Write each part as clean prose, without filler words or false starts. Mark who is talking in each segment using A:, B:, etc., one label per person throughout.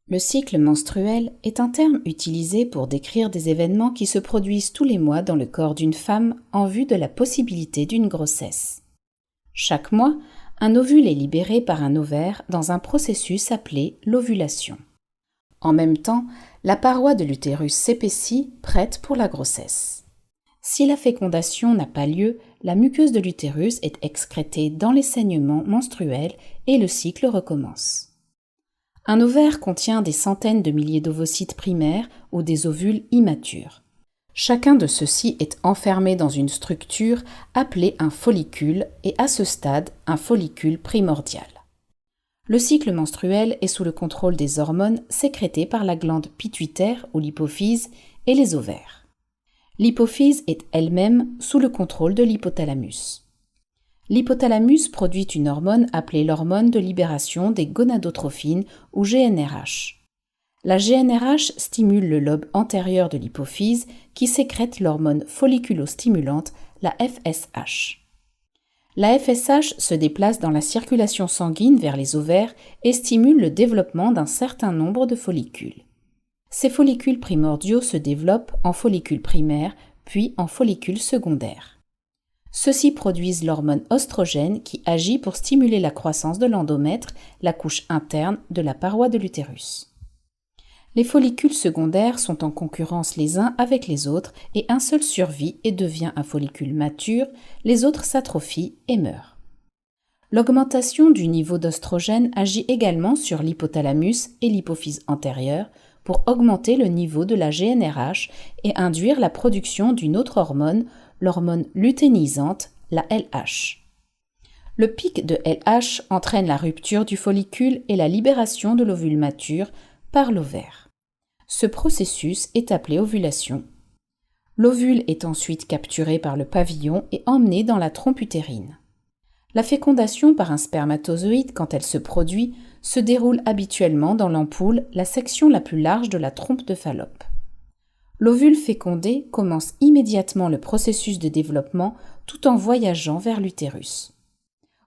A: Le cycle menstruel est un terme utilisé pour décrire des événements qui se produisent tous les mois dans le corps d'une femme en vue de la possibilité d'une grossesse. Chaque mois, un ovule est libéré par un ovaire dans un processus appelé l'ovulation. En même temps, la paroi de l'utérus s'épaissit, prête pour la grossesse. Si la fécondation n'a pas lieu, la muqueuse de l'utérus est excrétée dans les saignements menstruels et le cycle recommence. Un ovaire contient des centaines de milliers d'ovocytes primaires ou des ovules immatures. Chacun de ceux-ci est enfermé dans une structure appelée un follicule et à ce stade, un follicule primordial. Le cycle menstruel est sous le contrôle des hormones sécrétées par la glande pituitaire ou l'hypophyse et les ovaires. L'hypophyse est elle-même sous le contrôle de l'hypothalamus. L'hypothalamus produit une hormone appelée l'hormone de libération des gonadotrophines ou GnRH. La GnRH stimule le lobe antérieur de l'hypophyse qui sécrète l'hormone folliculostimulante, la FSH. La FSH se déplace dans la circulation sanguine vers les ovaires et stimule le développement d'un certain nombre de follicules. Ces follicules primordiaux se développent en follicules primaires puis en follicules secondaires. Ceux-ci produisent l'hormone oestrogène qui agit pour stimuler la croissance de l'endomètre, la couche interne de la paroi de l'utérus. Les follicules secondaires sont en concurrence les uns avec les autres et un seul survit et devient un follicule mature, les autres s'atrophient et meurent. L'augmentation du niveau d'oestrogène agit également sur l'hypothalamus et l'hypophyse antérieure pour augmenter le niveau de la GnRH et induire la production d'une autre hormone, l'hormone lutéinisante, la LH. Le pic de LH entraîne la rupture du follicule et la libération de l'ovule mature par l'ovaire. Ce processus est appelé ovulation. L'ovule est ensuite capturé par le pavillon et emmené dans la trompe utérine. La fécondation par un spermatozoïde, quand elle se produit, se déroule habituellement dans l'ampoule, la section la plus large de la trompe de Fallope. L'ovule fécondé commence immédiatement le processus de développement tout en voyageant vers l'utérus.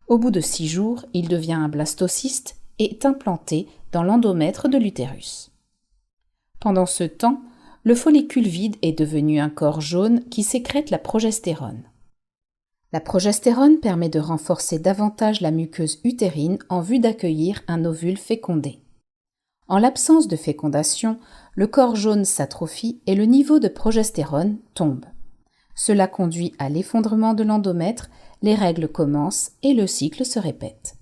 A: Au bout de 6 jours, il devient un blastocyste et est implanté dans l'endomètre de l'utérus. Pendant ce temps, le follicule vide est devenu un corps jaune qui sécrète la progestérone. La progestérone permet de renforcer davantage la muqueuse utérine en vue d'accueillir un ovule fécondé. En l'absence de fécondation, le corps jaune s'atrophie et le niveau de progestérone tombe. Cela conduit à l'effondrement de l'endomètre, les règles commencent et le cycle se répète.